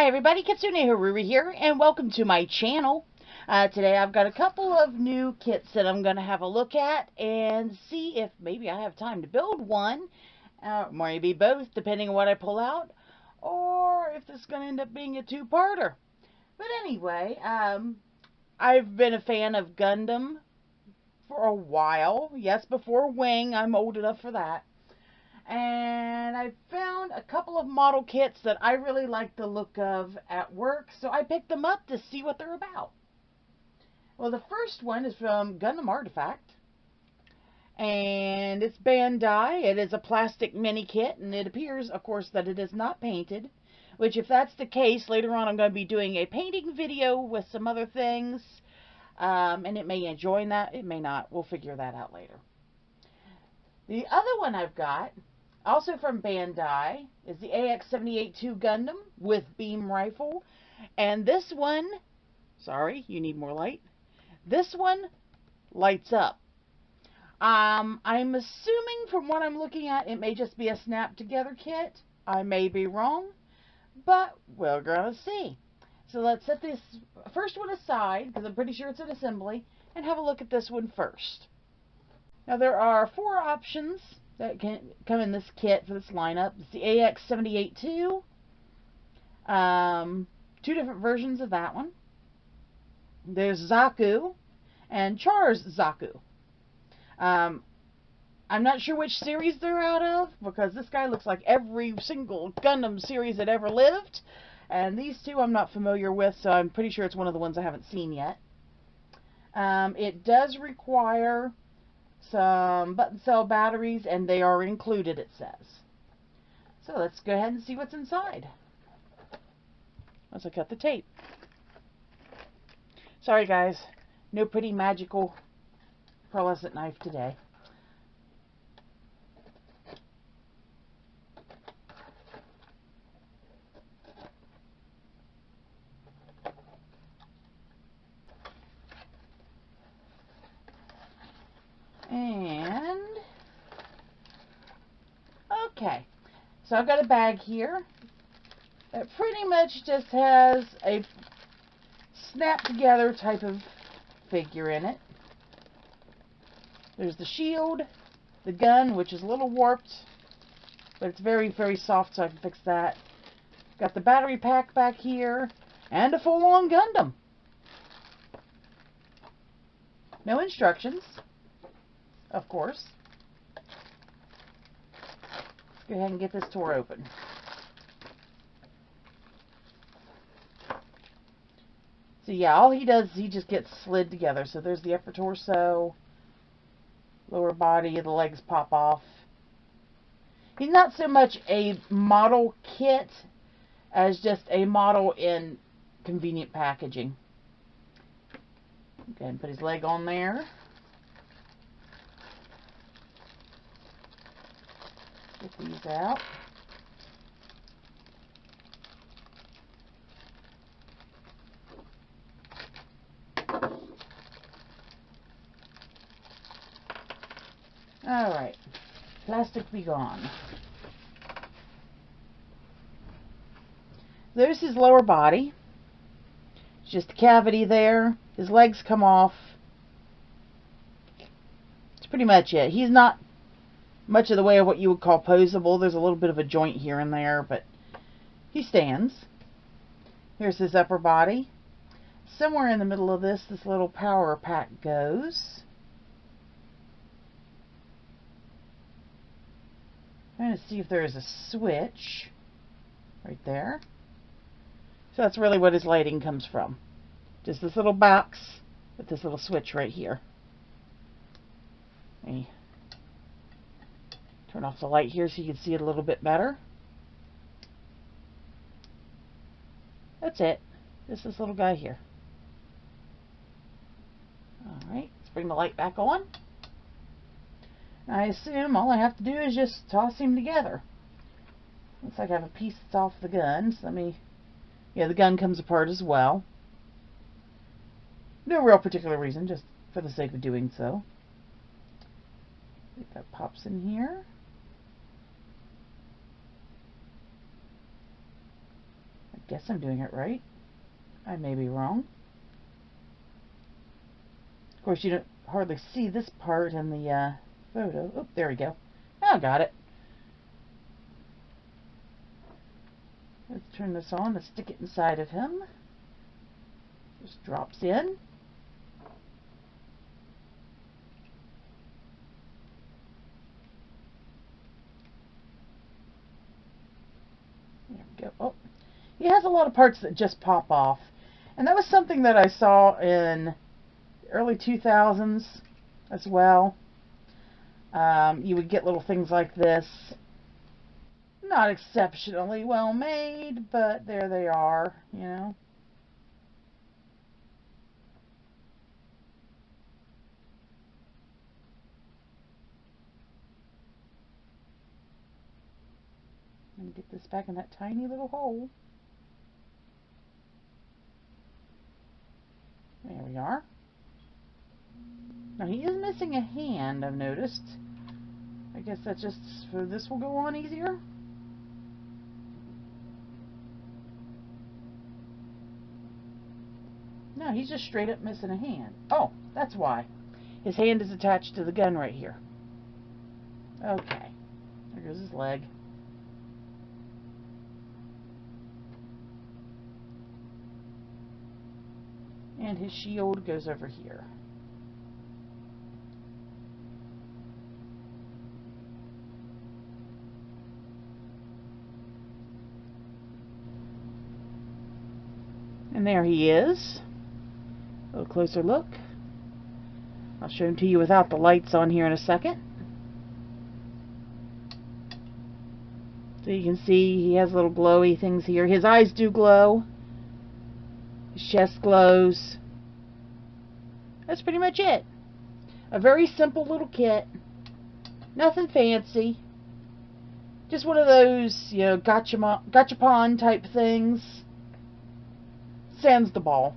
Hi everybody, Kitsune Haruri here, and welcome to my channel. Today I've got a couple of new kits that I'm going to have a look at and see if maybe I have time to build one, maybe both, depending on what I pull out, or if this is going to end up being a two-parter. But anyway, I've been a fan of Gundam for a while. Yes, before Wing, I'm old enough for that. And I found a couple of model kits that I really like the look of at work, so I picked them up to see what they're about. Well, the first one is from Gundam Artifact, and it's Bandai. It is a plastic mini kit, and it appears, of course, that it is not painted, which if that's the case, later on I'm going to be doing a painting video with some other things, and it may join that, it may not. We'll figure that out later. The other one I've got, also from Bandai, is the AX-78-2 Gundam with beam rifle. And this one, sorry, you need more light. This one lights up. I'm assuming from what I'm looking at, it may just be a snap together kit. I may be wrong, but we're gonna see. So let's set this first one aside, because I'm pretty sure it's an assembly, and have a look at this one first. Now there are 4 options that can come in this kit for this lineup. It's the AX-78-2, 2 different versions of that one. There's Zaku and Char's Zaku. I'm not sure which series they're out of, because this guy looks like every single Gundam series that ever lived. And these 2 I'm not familiar with, so I'm pretty sure it's one of the ones I haven't seen yet. It does require some button cell batteries, and they are included, it says. So let's go ahead and see what's inside. Once I cut the tape. Sorry guys, no pretty magical pearlescent knife today. And okay, so I've got a bag here that pretty much just has a snap together type of figure in it. There's the shield, the gun, which is a little warped, but it's very, very soft, so I can fix that. Got the battery pack back here, and a full-on Gundam. No instructions, of course. Let's go ahead and get this door open. So yeah, all he does is he just gets slid together. So there's the upper torso, lower body, the legs pop off. He's not so much a model kit as just a model in convenient packaging. Go ahead and put his leg on there. Get these out. Alright, plastic be gone. There's his lower body. It's just a cavity there. His legs come off. That's pretty much it. He's not much of the way of what you would call posable. There's a little bit of a joint here and there, but he stands. Here's his upper body. Somewhere in the middle of this little power pack goes. I'm going to see if there is a switch right there. So that's really what his lighting comes from. Just this little box with this little switch right here. Let me turn off the light here so you can see it a little bit better. That's it. Just this little guy here. Alright, let's bring the light back on. I assume all I have to do is just toss him together. Looks like I have a piece that's off the gun, so yeah, the gun comes apart as well. No real particular reason, just for the sake of doing so. I think that pops in here. guess I'm doing it right. I may be wrong. Of course, you don't hardly see this part in the photo. Oh, there we go. Oh, got it. Let's turn this on. Let's stick it inside of him. Just drops in. There we go. Oh, he has a lot of parts that just pop off. And that was something that I saw in the early 2000s as well. You would get little things like this. Not exceptionally well made, but there they are, you know. Let me get this back in that tiny little hole. There we are. Now he is missing a hand, I've noticed. I guess that's just so this will go on easier. No, he's just straight up missing a hand. Oh, that's why. His hand is attached to the gun right here. Okay. There goes his leg. And his shield goes over here. And there he is. A little closer look. I'll show him to you without the lights on here in a second. So you can see he has little glowy things here. His eyes do glow. His chest glows. That's pretty much it. A very simple little kit. Nothing fancy. Just one of those, you know, gachapon type things. Sans the ball.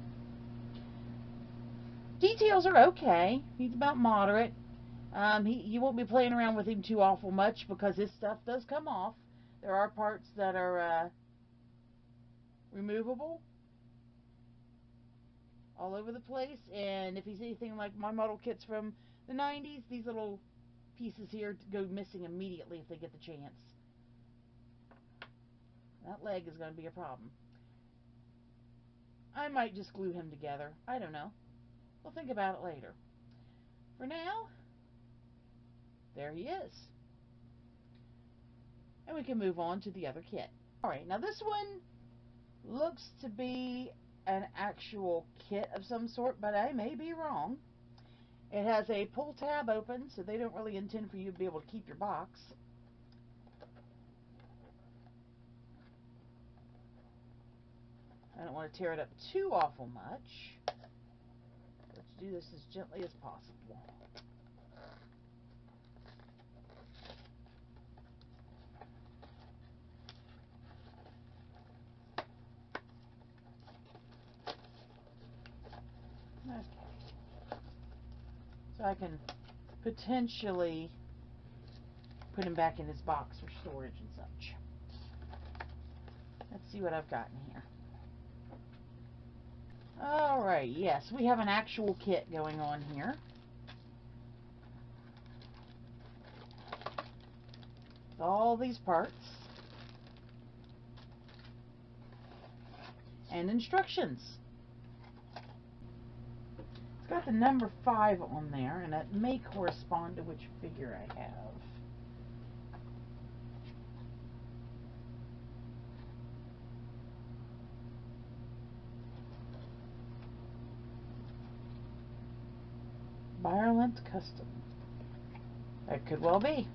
Details are okay. He's about moderate. You won't be playing around with him too awful much because his stuff does come off. There are parts that are removable all over the place, and if he's anything like my model kits from the 90s, these little pieces here go missing immediately if they get the chance. That leg is going to be a problem. I might just glue him together. I don't know. We'll think about it later. For now, there he is. And we can move on to the other kit. Alright, now this one looks to be an actual kit of some sort, but I may be wrong. It has a pull tab open, so they don't really intend for you to be able to keep your box. I don't want to tear it up too awful much. Let's do this as gently as possible. Okay. So I can potentially put him back in his box for storage and such. Let's see what I've got in here. Alright, yes, we have an actual kit going on here. All these parts. And instructions. It's got the number 5 on there, and it may correspond to which figure I have. Violent Custom. That could well be.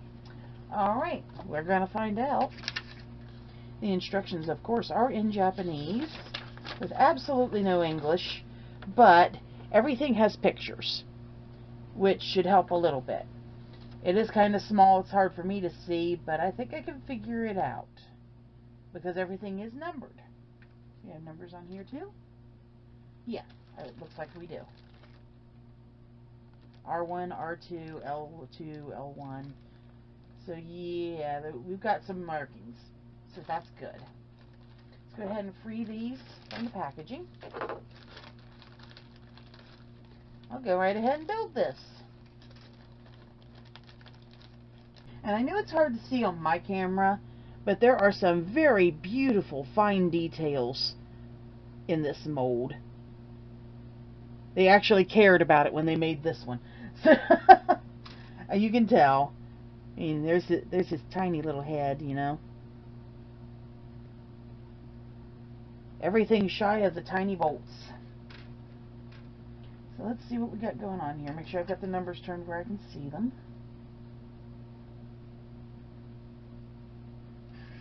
Alright, we're going to find out. The instructions, of course, are in Japanese, with absolutely no English, but everything has pictures, which should help a little bit. It is kind of small, it's hard for me to see, but I think I can figure it out, because everything is numbered. We have numbers on here too? Yeah, it looks like we do. R1, R2, L2, L1. So yeah, we've got some markings. So that's good. It's go ahead and free these from the packaging. I'll go right ahead and build this. And I know it's hard to see on my camera, but there are some very beautiful fine details in this mold. They actually cared about it when they made this one. So you can tell. I mean, there's his tiny little head, you know. Everything shy of the tiny bolts. So let's see what we got going on here. Make sure I've got the numbers turned where I can see them.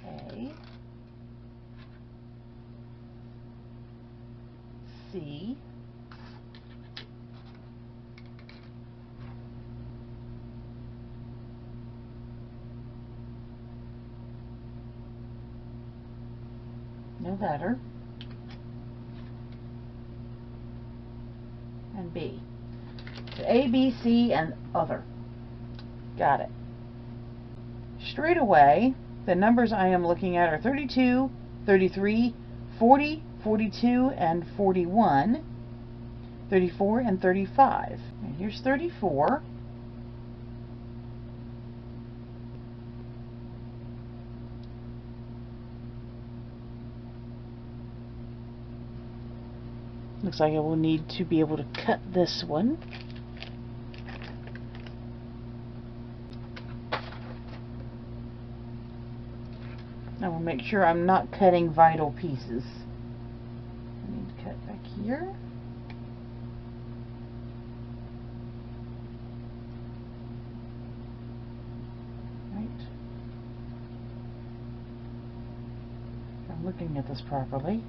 A, C, no letter, and B. So A, B, C, and other. Got it. Straight away, the numbers I am looking at are 32, 33, 40, 42, and 41, 34, and 35. And here's 34. Looks like I will need to be able to cut this one. I will make sure I'm not cutting vital pieces. I need to cut back here. Right. If I'm looking at this properly.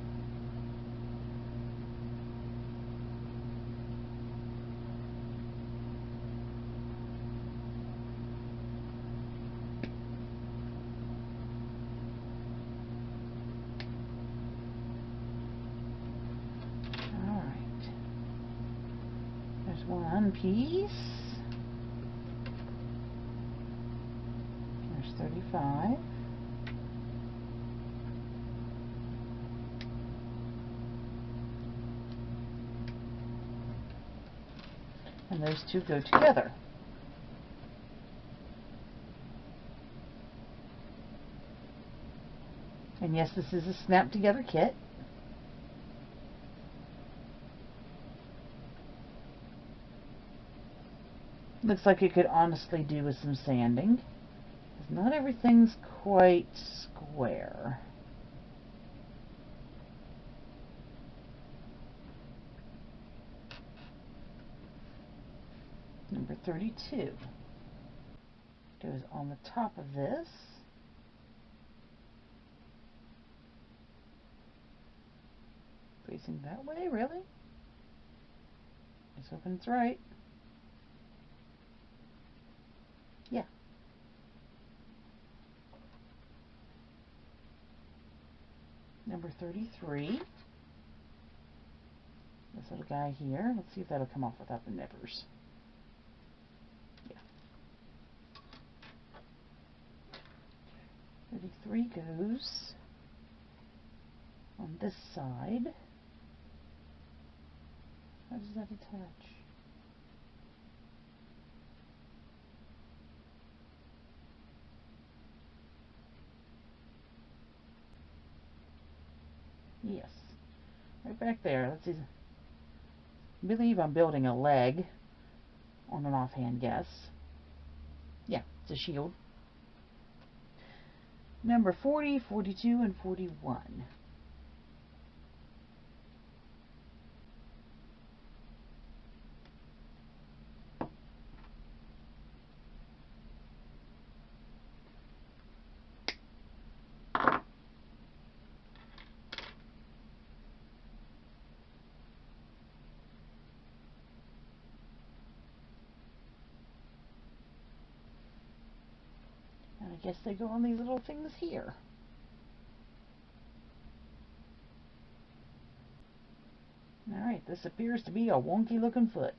One piece. There's 35. And those two go together. And yes, this is a snap together kit. Looks like it could honestly do with some sanding, because not everything's quite square. Number 32 goes on the top of this. Facing that way, really? Just hoping it's right. Yeah. Number 33. This little guy here. Let's see if that'll come off without the nippers. Yeah. 33 goes on this side. How does that attach? Yes, right back there. Let's see. I believe I'm building a leg on an offhand guess. Yeah, it's a shield. Number 40, 42, and 41. I guess they go on these little things here. Alright, this appears to be a wonky looking foot.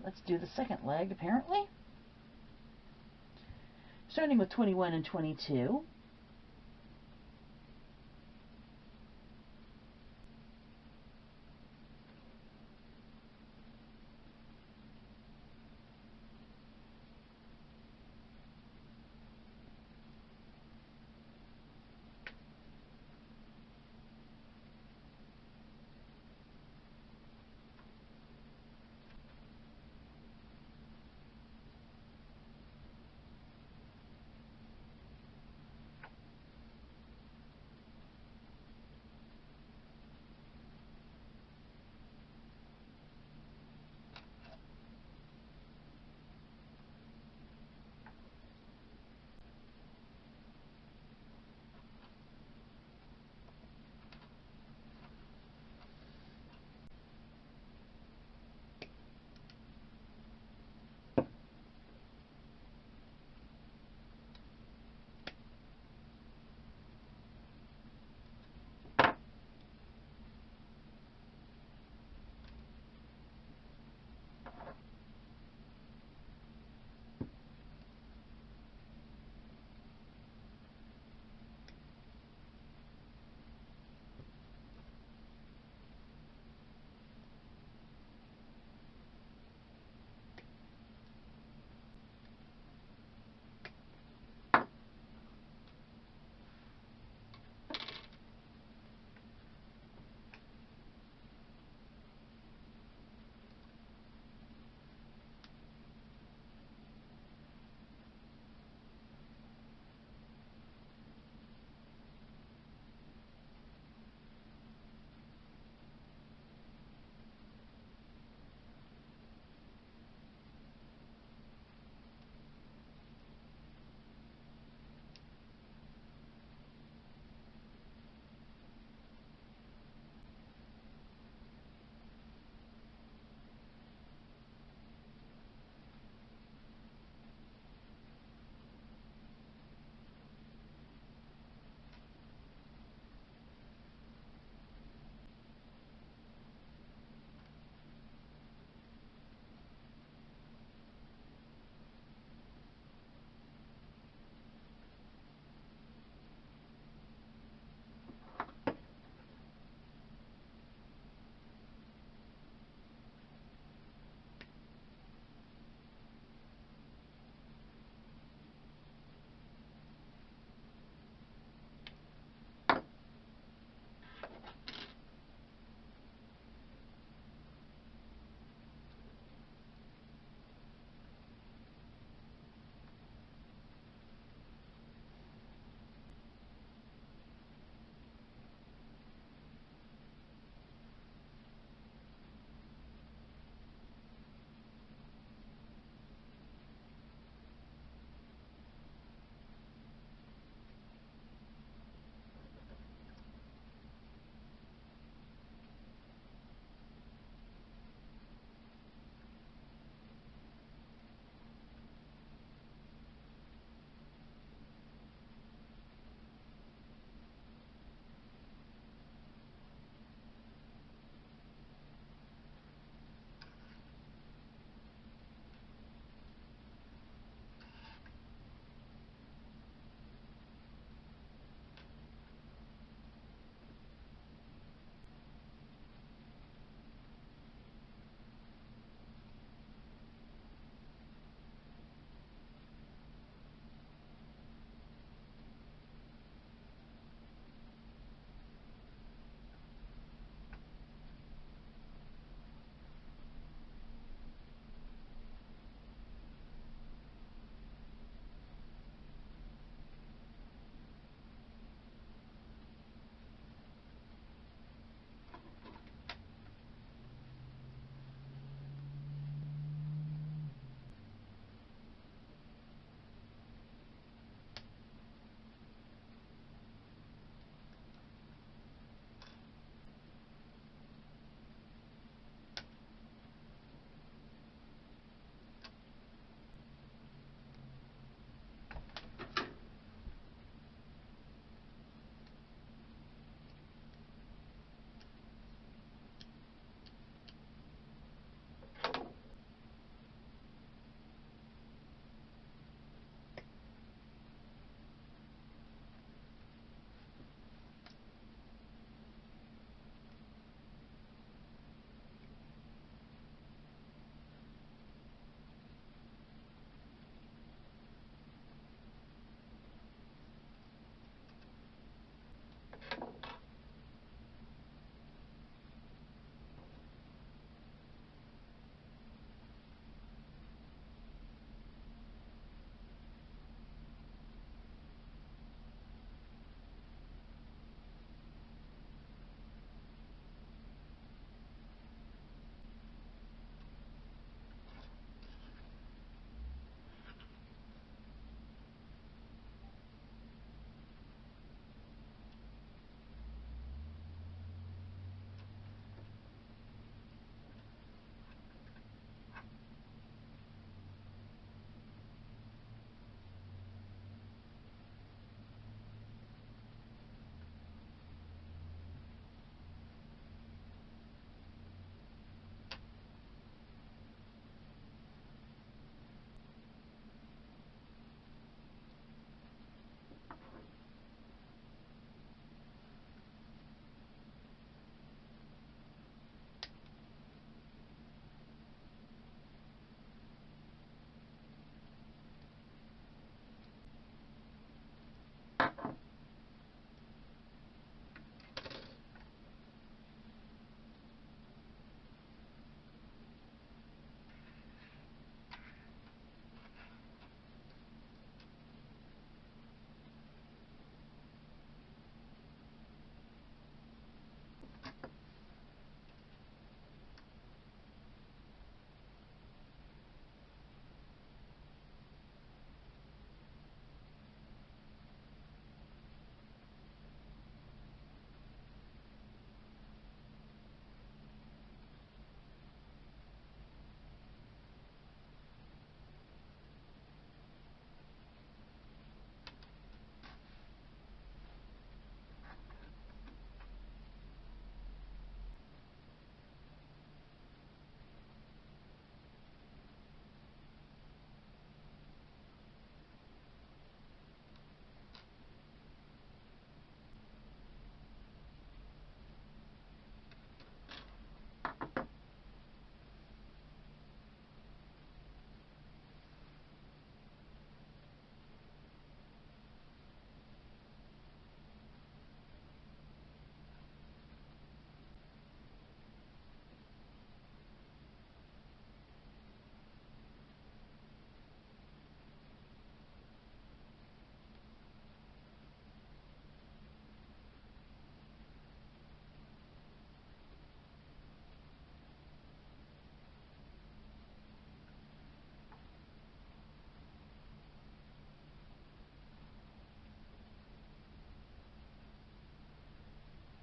let's do the second leg, apparently. Starting with 21 and 22.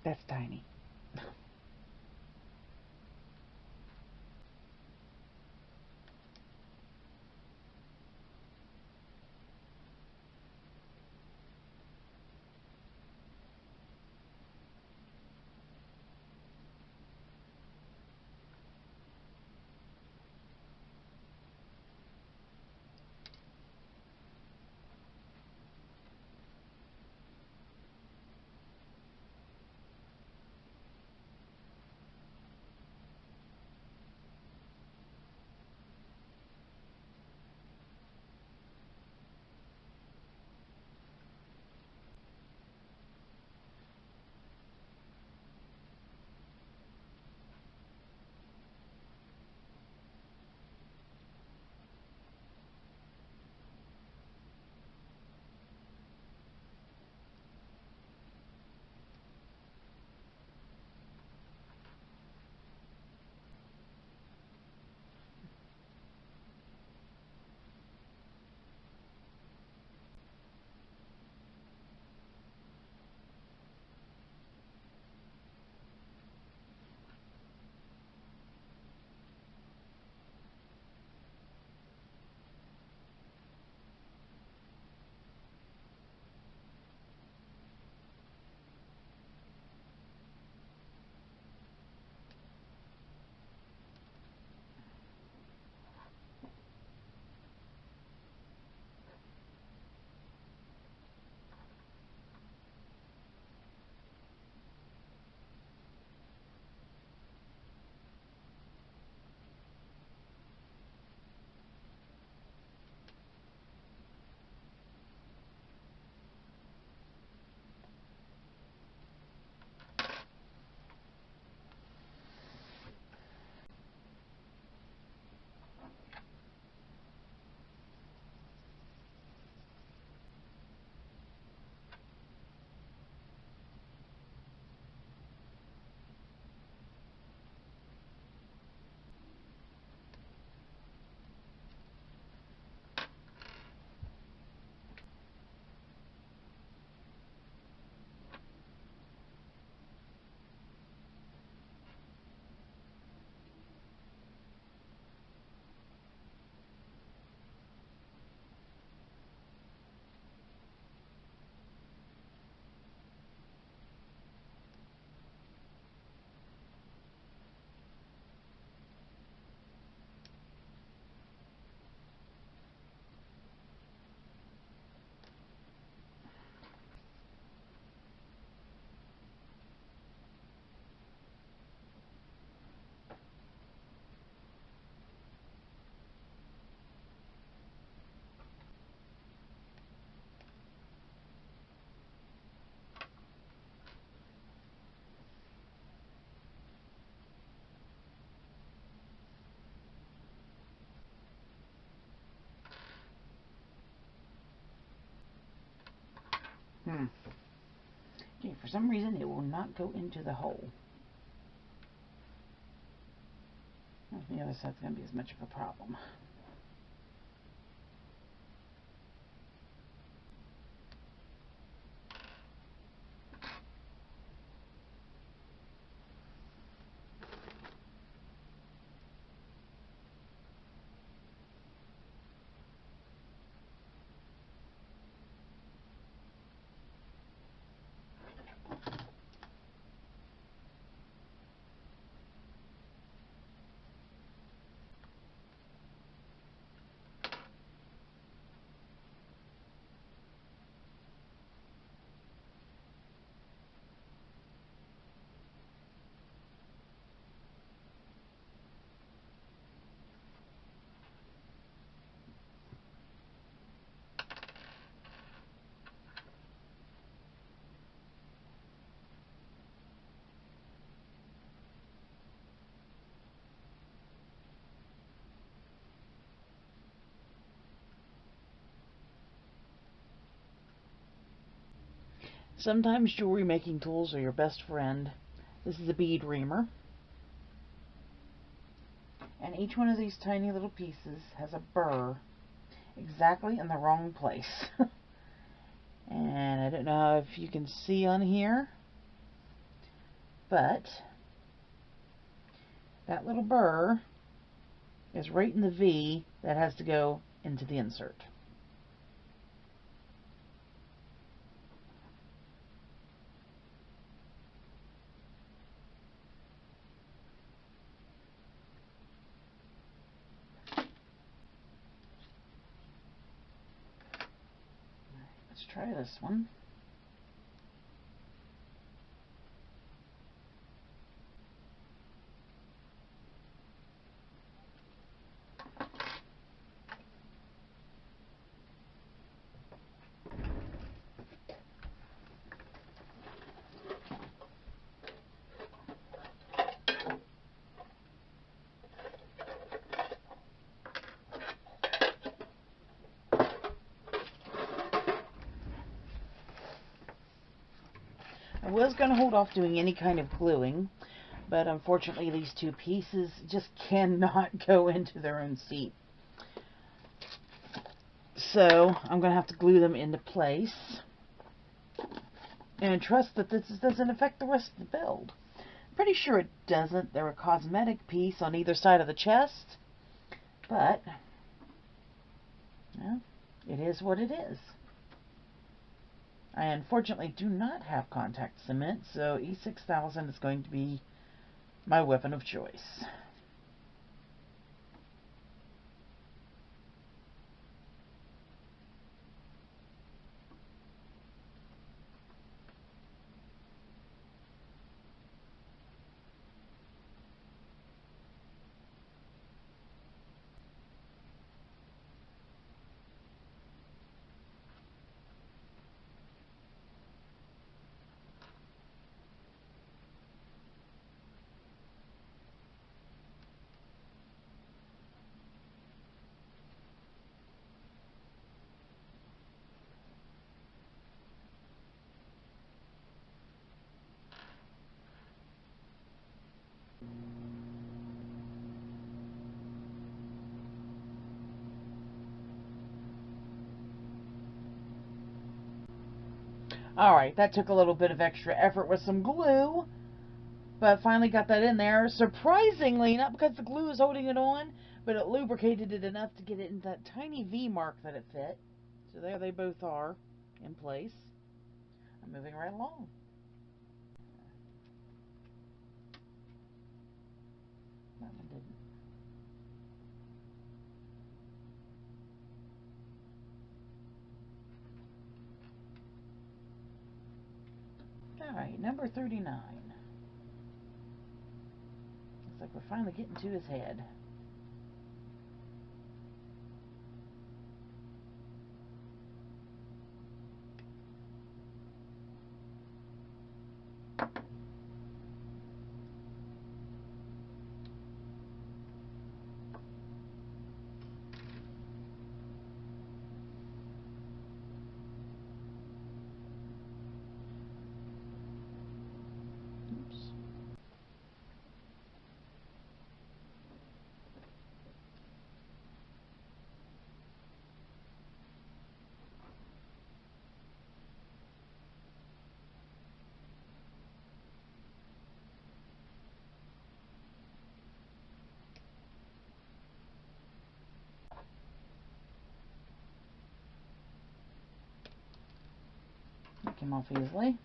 That's tiny. Okay, for some reason it will not go into the hole. The other side's going to be as much of a problem. Sometimes jewelry making tools are your best friend. This is a bead reamer. And each one of these tiny little pieces has a burr exactly in the wrong place. And I don't know if you can see on here, but that little burr is right in the V that has to go into the insert. Let's try this one. I was going to hold off doing any kind of gluing, but unfortunately these two pieces just cannot go into their own seat. So I'm going to have to glue them into place and trust that this doesn't affect the rest of the build. I'm pretty sure it doesn't. They're a cosmetic piece on either side of the chest, but well, it is what it is. I unfortunately do not have contact cement, so E6000 is going to be my weapon of choice. Alright, that took a little bit of extra effort with some glue, but finally got that in there. Surprisingly, not because the glue is holding it on, but it lubricated it enough to get it in that tiny V mark that it fit. So there they both are in place. I'm moving right along. That one didn't. Alright, number 39. Looks like we're finally getting to his head. That came off easily.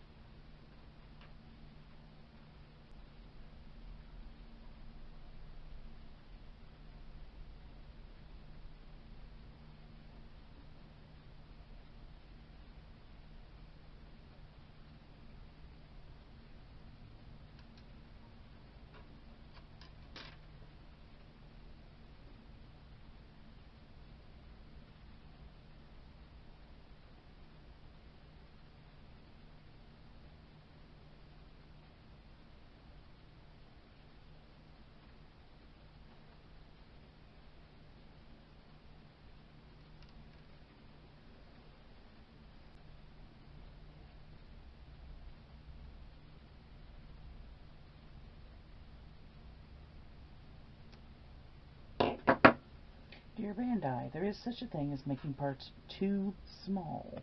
Dear Bandai, there is such a thing as making parts too small.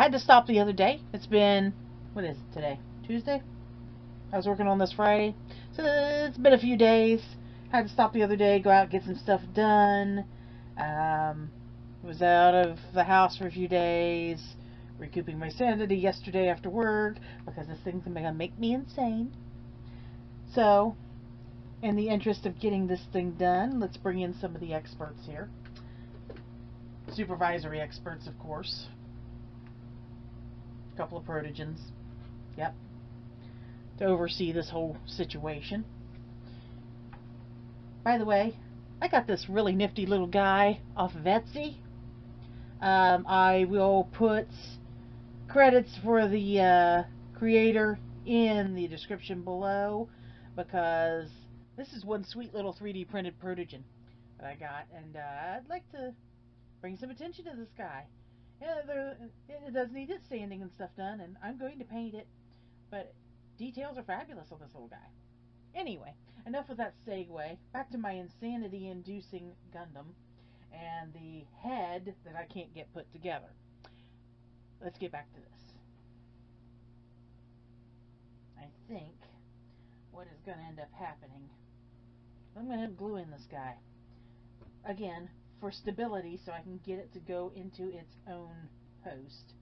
had to stop the other day. It's been, what is it today? Tuesday? I was working on this Friday. So it's been a few days. Had to stop the other day, go out, get some stuff done. Was out of the house for a few days, recouping my sanity yesterday after work, because this thing's going to make me insane. So, in the interest of getting this thing done, let's bring in some of the experts here. Supervisory experts, of course. A couple of protogens. Yep. To oversee this whole situation. By the way, I got this really nifty little guy off of Etsy. I will put credits for the creator in the description below, because this is one sweet little 3D printed protogen that I got, and I'd like to bring some attention to this guy. Yeah, it does need its sanding and stuff done, and I'm going to paint it, but details are fabulous on this little guy. Anyway, enough of that segue. Back to my insanity-inducing Gundam and the head that I can't get put together. Let's get back to this. I think what is going to end up happening, I'm going to glue in this guy. Again, for stability, so I can get it to go into its own post.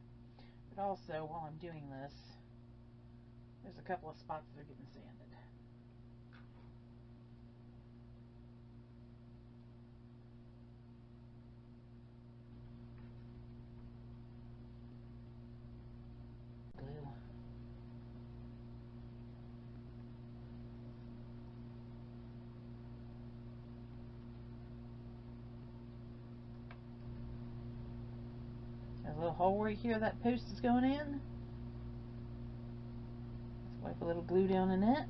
But also, while I'm doing this, there's a couple of spots that are getting sanded. Glue. There's a little hole right here that post is going in. Let's wipe a little glue down in it.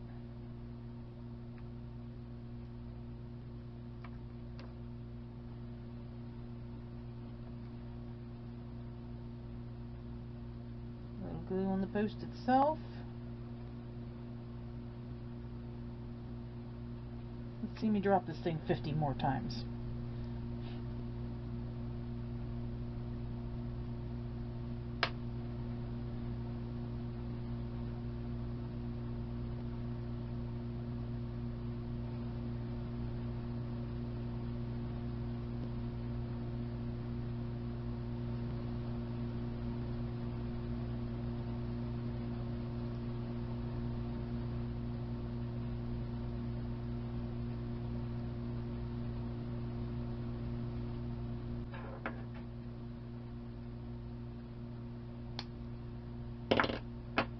A little glue on the post itself. Let's see me drop this thing 50 more times.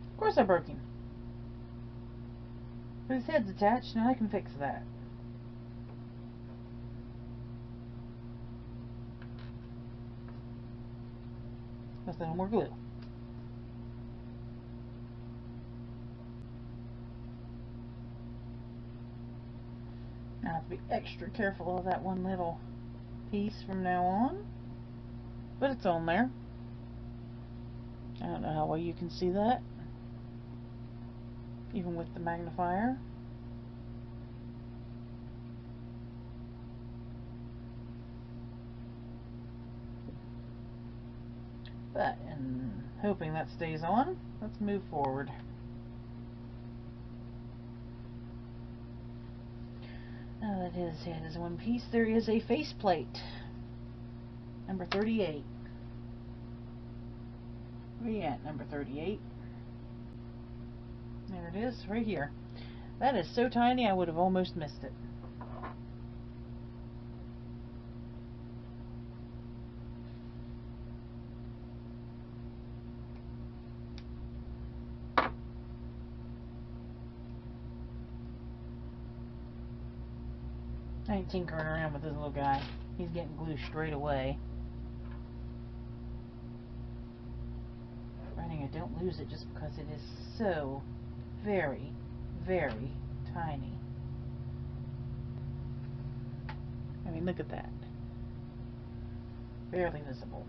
Of course I broke him. But his head's attached, now I can fix that. With a little more glue. I have to be extra careful of that one little piece from now on. But it's on there. I don't know how well you can see that, even with the magnifier. But, in hoping that stays on, let's move forward. Now that his head is one piece, there is a faceplate. Number 38. Where you at, number 38? There it is, right here. That is so tiny I would have almost missed it. I ain't tinkering around with this little guy. He's getting glue straight away. Providing I don't lose it just because it is so very, very tiny. I mean, look at that. Barely visible.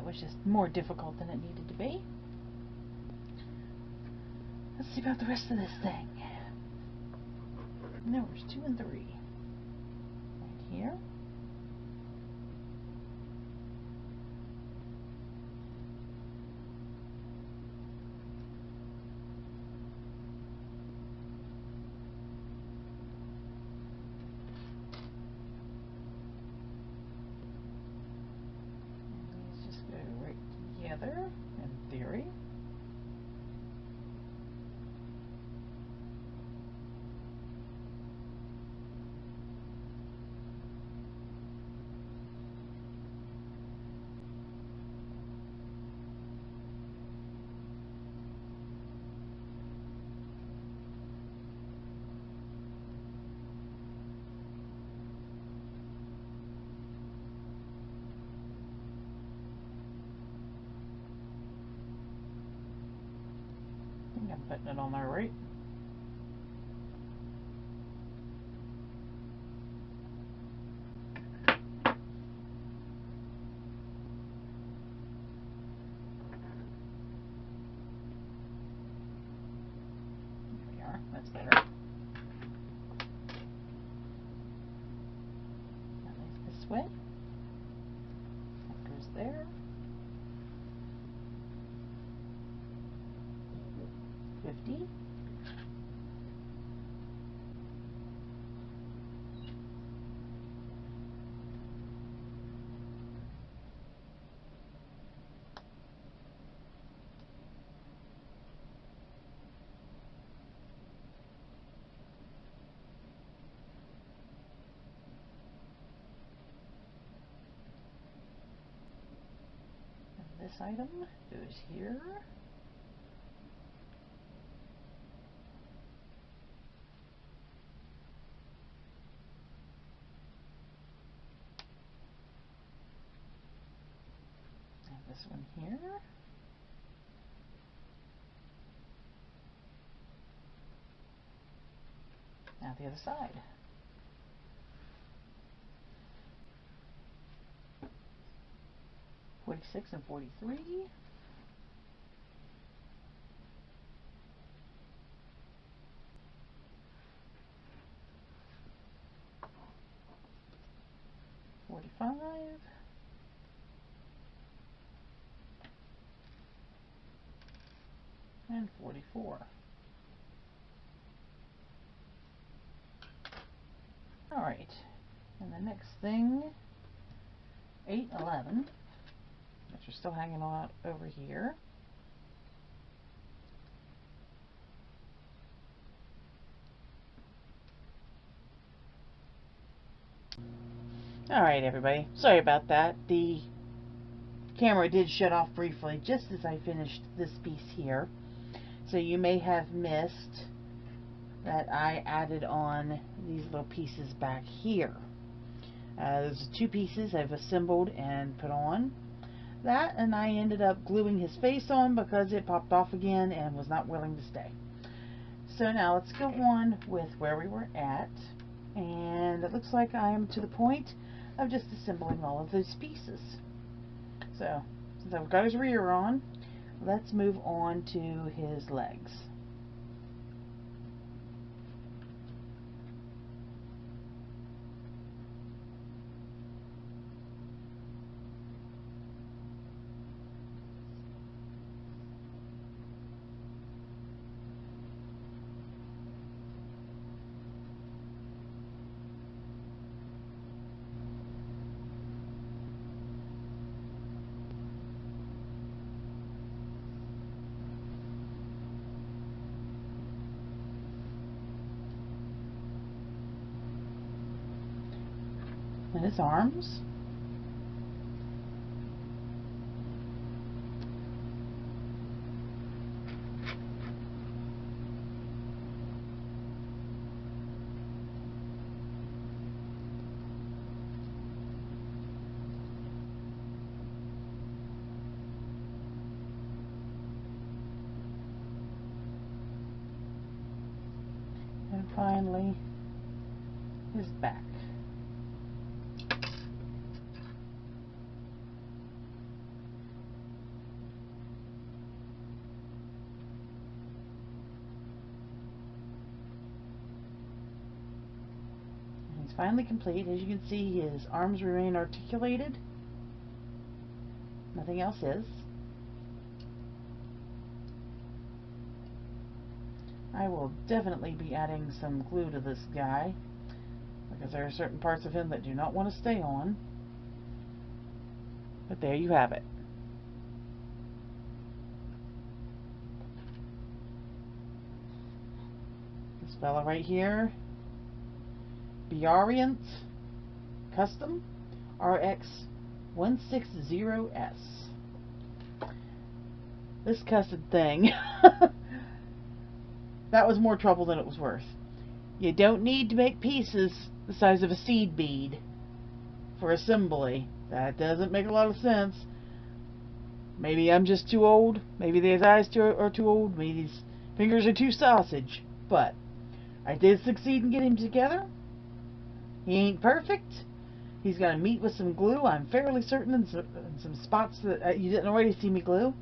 was just more difficult than it needed to be. Let's see about the rest of this thing. No, there's 2 and 3. Right here. Together in theory. I'm putting it on there right. There we are. That's better. That lays this way. That goes there. 50. And this item goes here. This one here. Now the other side. $46 and $43. $45. And 44. Alright, and the next thing, 8, 11, which are still hanging out over here. Alright everybody, sorry about that. The camera did shut off briefly just as I finished this piece here. So you may have missed that I added on these little pieces back here. Those are 2 pieces I've assembled and put on. That, and I ended up gluing his face on because it popped off again and was not willing to stay. So now let's go on with where we were at. And it looks like I am to the point of just assembling all of those pieces. So, since I've got his rear on, let's move on to his legs. And his arms. And finally, his back. finally complete. As you can see, his arms remain articulated. Nothing else is. I will definitely be adding some glue to this guy, because there are certain parts of him that do not want to stay on. But there you have it. This fella right here, Biariant Custom RX 160S. This cussed thing, that was more trouble than it was worth. You don't need to make pieces the size of a seed bead for assembly. That doesn't make a lot of sense. Maybe I'm just too old. Maybe these eyes are too old. Maybe these fingers are too sausage. But I did succeed in getting him together. He ain't perfect. He's going to meet with some glue. I'm fairly certain in some spots that you didn't already see me glue.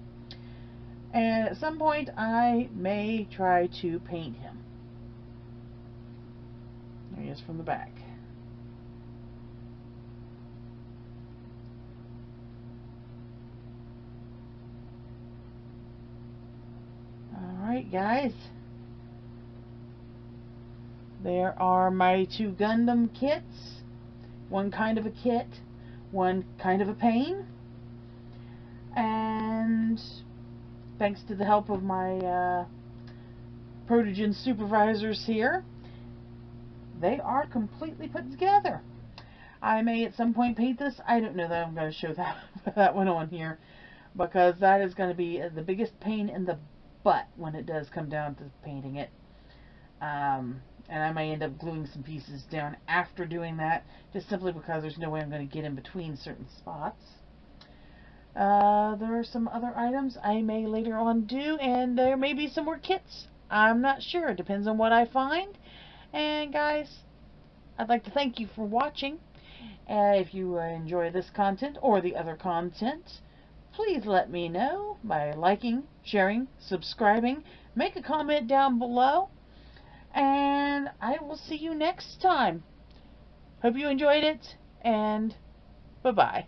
And at some point I may try to paint him. There he is from the back. Alright guys, there are my two Gundam kits. One kind of a kit, one kind of a pain. And thanks to the help of my protogen supervisors here, they are completely put together. I may at some point paint this. I don't know that I'm going to show that one on here, because that is going to be the biggest pain in the butt when it does come down to painting it. And I may end up gluing some pieces down after doing that, just simply because there's no way I'm going to get in between certain spots. There are some other items I may later on do, and there may be some more kits. I'm not sure. It depends on what I find. And guys, I'd like to thank you for watching. If you enjoy this content or the other content, please let me know by liking, sharing, subscribing. Make a comment down below. And I will see you next time. Hope you enjoyed it, and bye-bye.